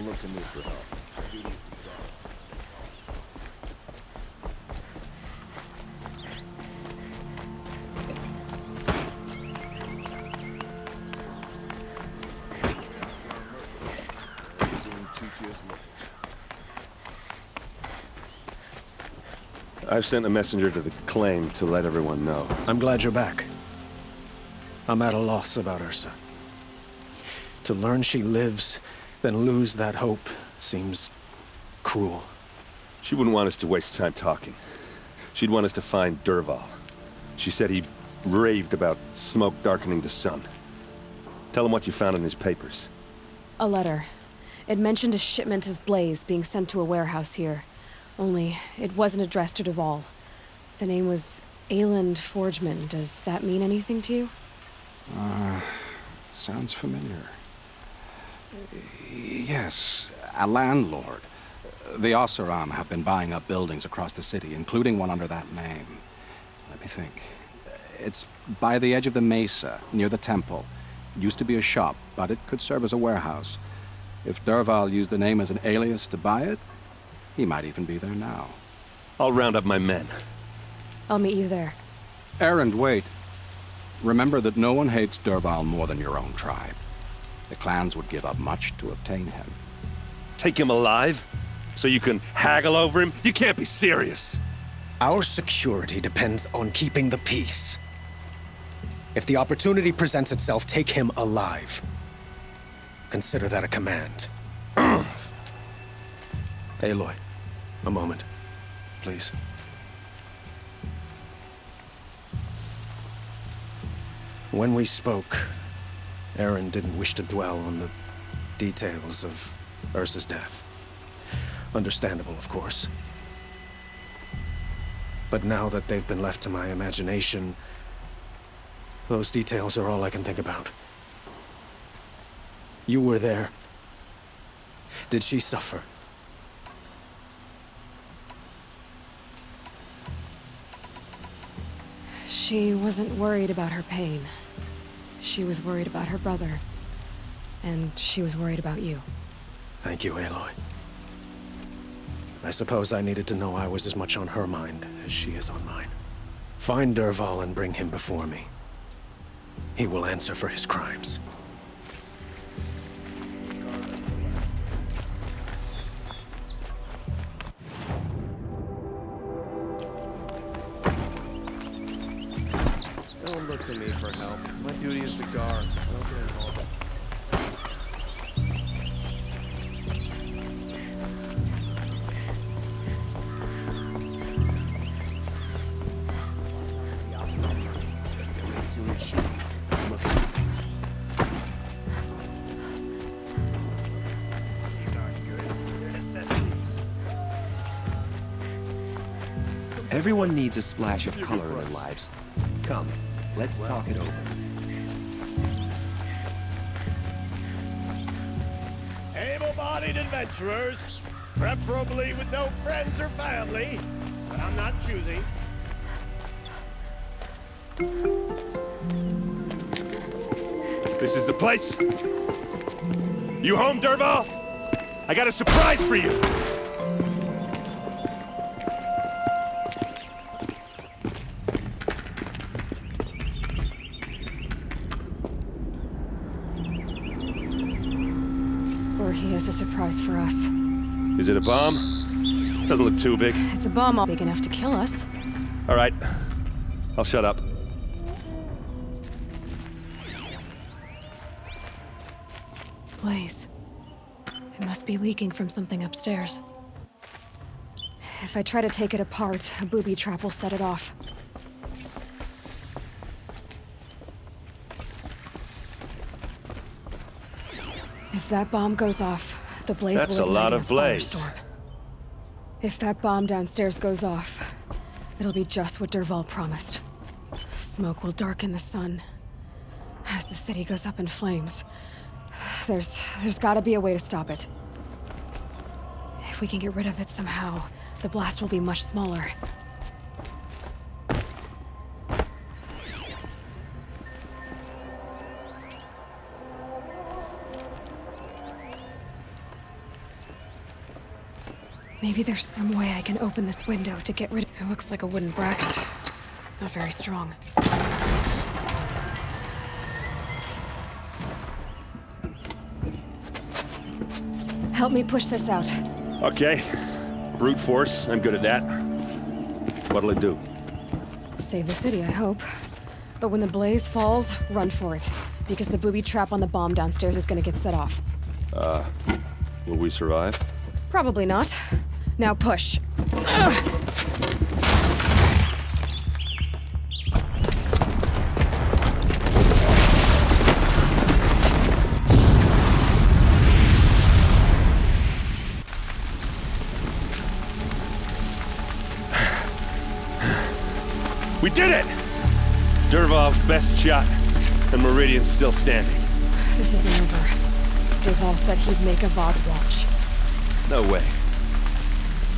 Don't look to me for help. I've sent a messenger to the claim to let everyone know. I'm glad you're back. I'm at a loss about Ursa. To learn she lives, then lose that hope, seems cruel. She wouldn't want us to waste time talking. She'd want us to find Dervahl. She said he raved about smoke darkening the sun. Tell him what you found in his papers. A letter. It mentioned a shipment of blaze being sent to a warehouse here. Only, it wasn't addressed to Dervahl. The name was Ayland Forgeman. Does that mean anything to you? Sounds familiar. Yes, a landlord. The Oseram have been buying up buildings across the city, including one under that name. Let me think. It's by the edge of the mesa, near the temple. It used to be a shop, but it could serve as a warehouse. If Dervahl used the name as an alias to buy it, he might even be there now. I'll round up my men. I'll meet you there. Erend, wait. Remember that no one hates Dervahl more than your own tribe. The clans would give up much to obtain him. Take him alive? So you can haggle over him? You can't be serious. Our security depends on keeping the peace. If the opportunity presents itself, take him alive. Consider that a command. Aloy, a moment, please. When we spoke, Aaron didn't wish to dwell on the details of Ursa's death. Understandable, of course. But now that they've been left to my imagination, those details are all I can think about. You were there. Did she suffer? She wasn't worried about her pain. She was worried about her brother. And she was worried about you. Thank you, Aloy. I suppose I needed to know I was as much on her mind as she is on mine. Find Dervahl and bring him before me. He will answer for his crimes. Don't look to me for help. My duty is to guard. I don't get involved. Everyone needs a splash of color in their lives. Come, let's talk it over. Able-bodied adventurers, preferably with no friends or family, but I'm not choosing. This is the place. You home, Dervahl? I got a surprise for you. Or he has a surprise for us. Is it a bomb? Doesn't look too big. It's a bomb all big enough to kill us. All right. I'll shut up. Blaze. It must be leaking from something upstairs. If I try to take it apart, a booby trap will set it off. If that bomb goes off, the blaze That's will a lot ignite of blaze. firestorm. If that bomb downstairs goes off, it'll be just what Dervahl promised. Smoke will darken the sun. As the city goes up in flames, there's gotta be a way to stop it. If we can get rid of it somehow, the blast will be much smaller. Maybe there's some way I can open this window to get rid of... It looks like a wooden bracket. Not very strong. Help me push this out. Okay. Brute force, I'm good at that. What'll it do? Save the city, I hope. But when the blaze falls, run for it. Because the booby trap on the bomb downstairs is gonna get set off. Will we survive? Probably not. Now push. We did it! Derval's best shot, and Meridian's still standing. This isn't over. Derval said he'd make Avad watch. No way.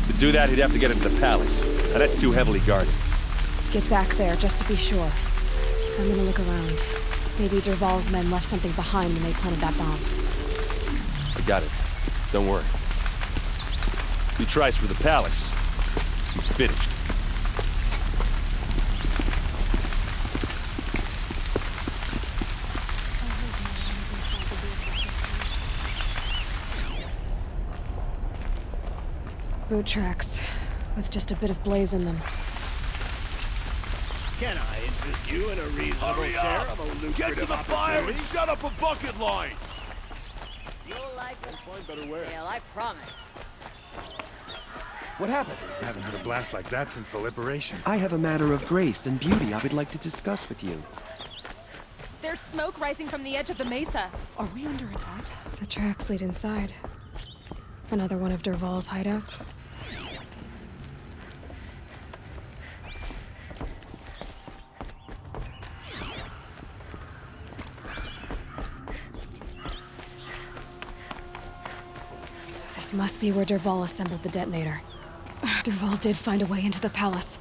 To do that, he'd have to get into the palace, and that's too heavily guarded. Get back there, just to be sure. I'm gonna look around. Maybe Derval's men left something behind when they planted that bomb. I got it. Don't worry. If he tries for the palace, he's finished. Boot tracks, with just a bit of blaze in them. Can I interest you in a reasonable share of a lucrative Get to the fire and opportunity? shut up a bucket line! You'll like it. Find better wares. Well, I promise. What happened? I haven't had a blast like that since the liberation. I have a matter of grace and beauty I would like to discuss with you. There's smoke rising from the edge of the mesa. Are we under attack? The tracks lead inside. Another one of Derval's hideouts. This must be where Derval assembled the detonator. Derval did find a way into the palace.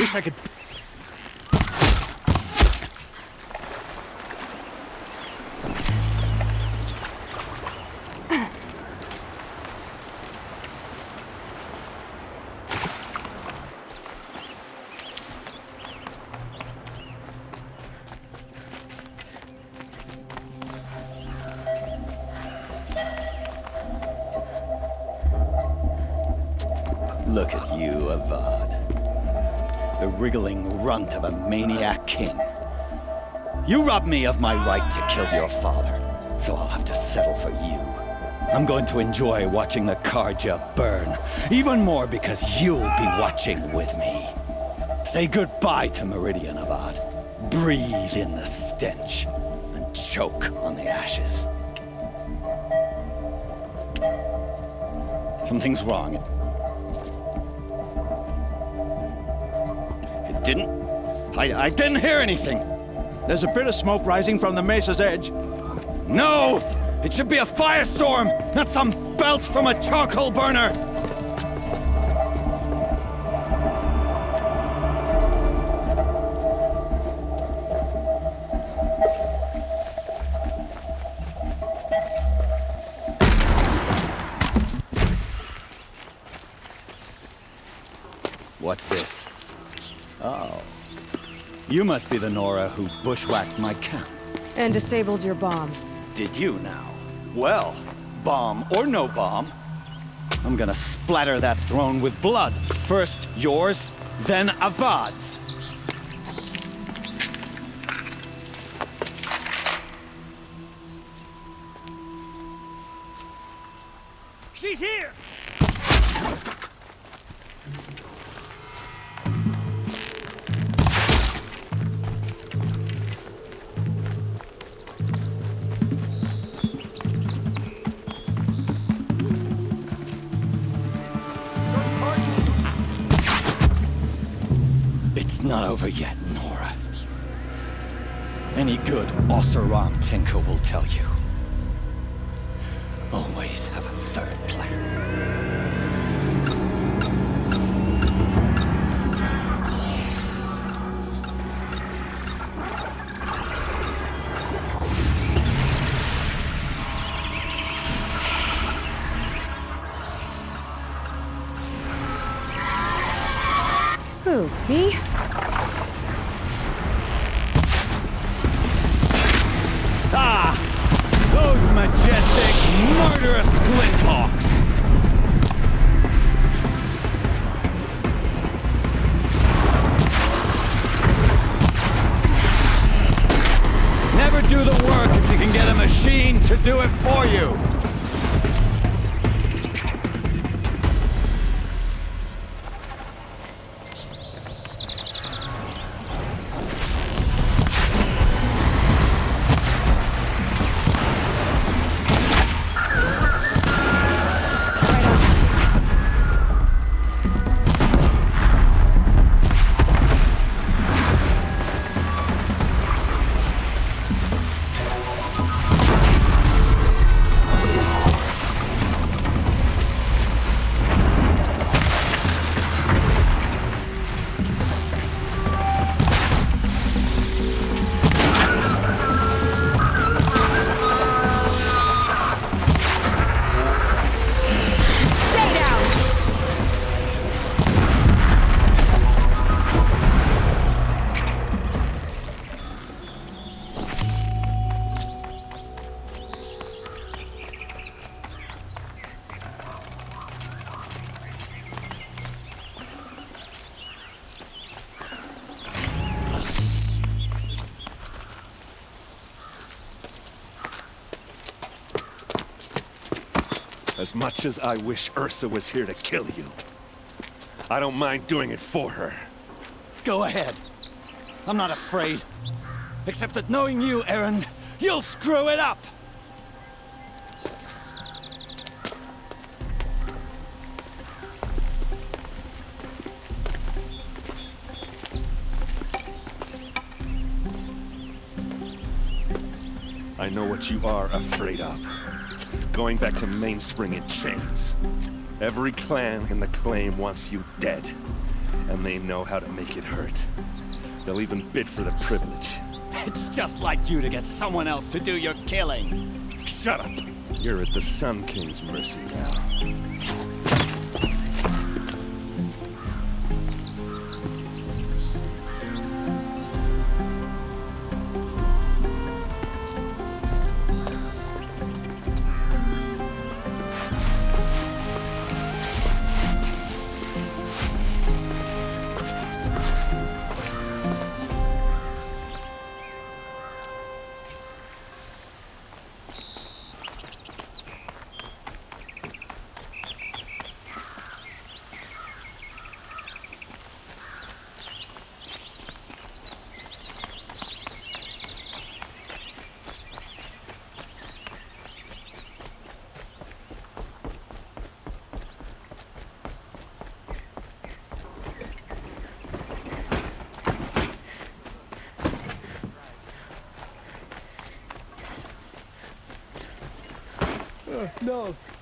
Wish I could... Look at you, Avad. The wriggling runt of a maniac king. You robbed me of my right to kill your father, so I'll have to settle for you. I'm going to enjoy watching the Karja burn, even more because you'll be watching with me. Say goodbye to Meridian, Avad. Breathe in the stench, and choke on the ashes. Something's wrong. I didn't hear anything. There's a bit of smoke rising from the mesa's edge. No! It should be a firestorm, not some belch from a charcoal burner! What's this? Oh. You must be the Nora who bushwhacked my camp. And disabled your bomb. Did you now? Well, bomb or no bomb, I'm gonna splatter that throne with blood. First yours, then Avad's. She's here! It's not over yet, Nora. Any good Oseram tinker will tell you. Always have a third plan. Who, me? Ah! Those majestic, murderous glinthawks! Never do the work if you can get a machine to do it for you! As much as I wish Ursa was here to kill you, I don't mind doing it for her. Go ahead. I'm not afraid. Except that knowing you, Aaron, you'll screw it up! I know what you are afraid of. Going back to Mainspring in chains. Every clan in the claim wants you dead, and they know how to make it hurt. They'll even bid for the privilege. It's just like you to get someone else to do your killing. Shut up! You're at the Sun King's mercy now.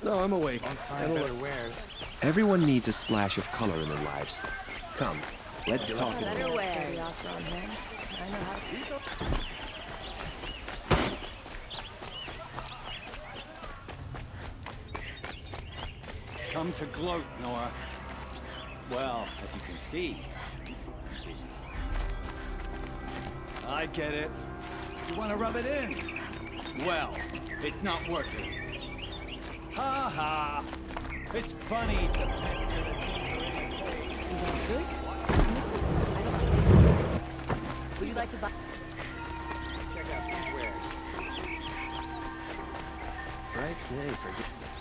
No, I'm awake. I don't know what it wears. Everyone needs a splash of color in their lives. Come, let's talk. Better wear. Come to gloat, Nora. Well, as you can see, I'm busy. I get it. You want to rub it in? Well, it's not working. Ha ha! It's funny. Would you like to buy?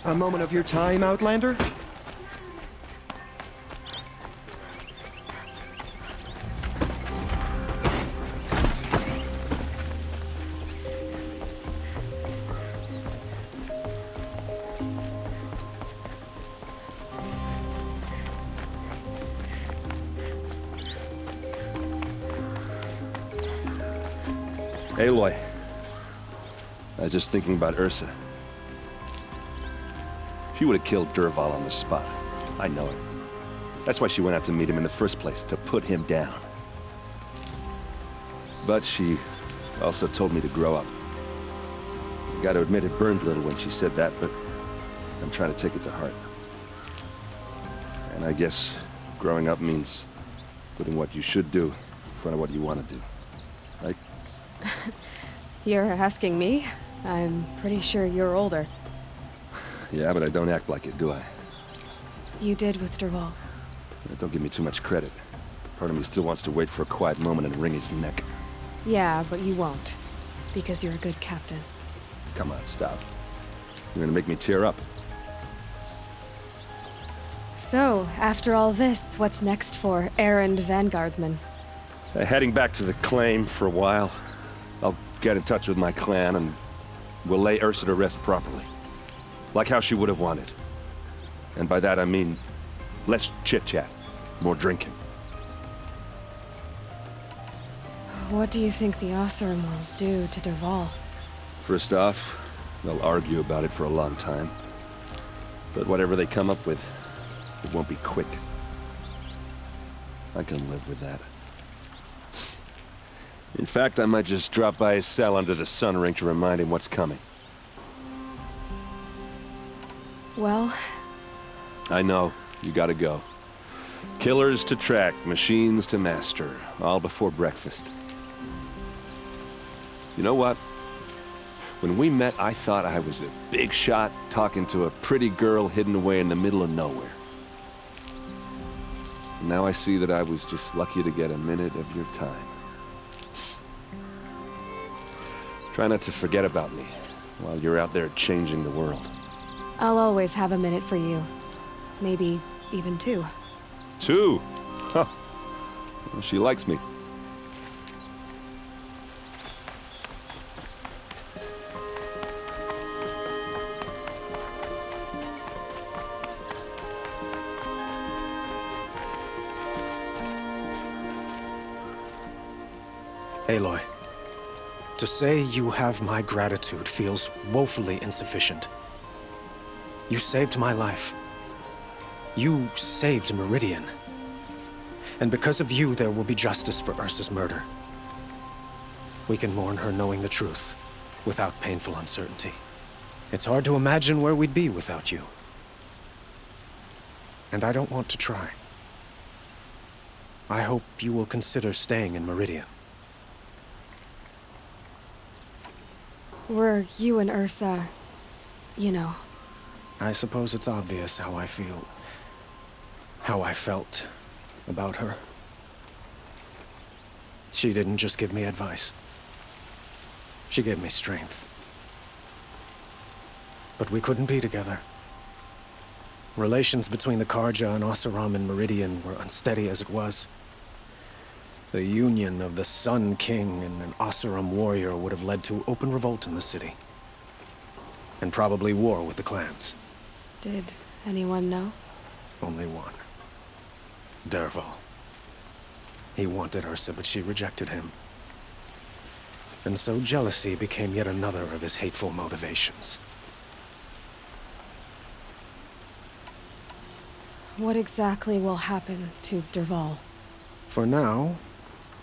A moment of your time, Outlander? Aloy. I was just thinking about Ursa. She would have killed Dervahl on the spot. I know it. That's why she went out to meet him in the first place, to put him down. But she also told me to grow up. I gotta admit it burned a little when she said that, but I'm trying to take it to heart. And I guess growing up means putting what you should do in front of what you want to do. Right? You're asking me? I'm pretty sure you're older. Yeah, but I don't act like it, do I? You did with Dervahl. Don't give me too much credit. Part of me still wants to wait for a quiet moment and wring his neck. Yeah, but you won't. Because you're a good captain. Come on, stop. You're gonna make me tear up. So, after all this, what's next for errand vanguardsman? Heading back to the claim for a while. I'll get in touch with my clan and we'll lay Ursa to rest properly. Like how she would have wanted. And by that I mean less chit-chat, more drinking. What do you think the Oseram will do to Dervahl? First off, they'll argue about it for a long time. But whatever they come up with, it won't be quick. I can live with that. In fact, I might just drop by his cell under the sun ring to remind him what's coming. Well... I know. You gotta go. Killers to track, machines to master. All before breakfast. You know what? When we met, I thought I was a big shot talking to a pretty girl hidden away in the middle of nowhere. And now I see that I was just lucky to get a minute of your time. Try not to forget about me while you're out there changing the world. I'll always have a minute for you. Maybe even two. Two? Huh. Well, she likes me. Aloy, to say you have my gratitude feels woefully insufficient. You saved my life. You saved Meridian. And because of you, there will be justice for Ursa's murder. We can mourn her knowing the truth, without painful uncertainty. It's hard to imagine where we'd be without you. And I don't want to try. I hope you will consider staying in Meridian. Were you and Ursa... you know... I suppose it's obvious how I feel... how I felt about her. She didn't just give me advice. She gave me strength. But we couldn't be together. Relations between the Karja and Oseram and Meridian were unsteady as it was. The union of the Sun King and an Oseram warrior would have led to open revolt in the city. And probably war with the clans. Did anyone know? Only one. Dervahl. He wanted Ursa, but she rejected him. And so jealousy became yet another of his hateful motivations. What exactly will happen to Dervahl? For now,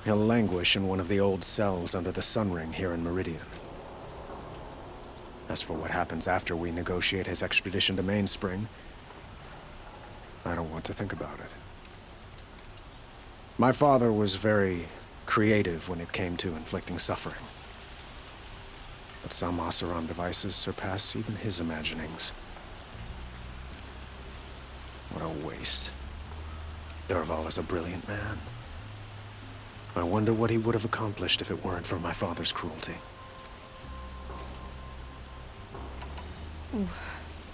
he'll languish in one of the old cells under the Sun Ring here in Meridian. As for what happens after we negotiate his extradition to Mainspring, I don't want to think about it. My father was very creative when it came to inflicting suffering. But some Oseram devices surpass even his imaginings. What a waste. Dervahl is a brilliant man. I wonder what he would have accomplished if it weren't for my father's cruelty.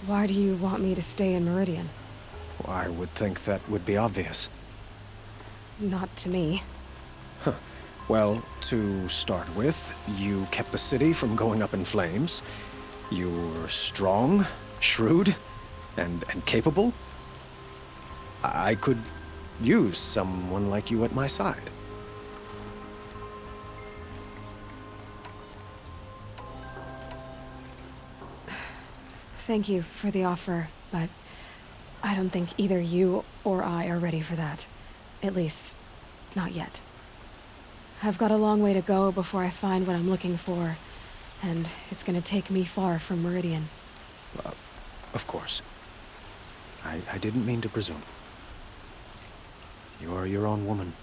Why do you want me to stay in Meridian? Well, I would think that would be obvious. Not to me. Huh. Well, to start with, you kept the city from going up in flames. You were strong, shrewd, and capable. I could use someone like you at my side. Thank you for the offer, but I don't think either you or I are ready for that. At least, not yet. I've got a long way to go before I find what I'm looking for, and it's gonna take me far from Meridian. Of course. I didn't mean to presume. You are your own woman,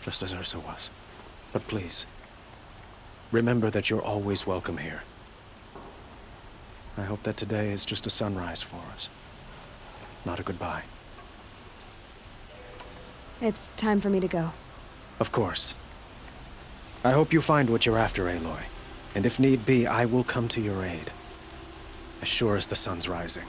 just as Ursa was. But please, remember that you're always welcome here. I hope that today is just a sunrise for us, not a goodbye. It's time for me to go. Of course. I hope you find what you're after, Aloy. And if need be, I will come to your aid. As sure as the sun's rising.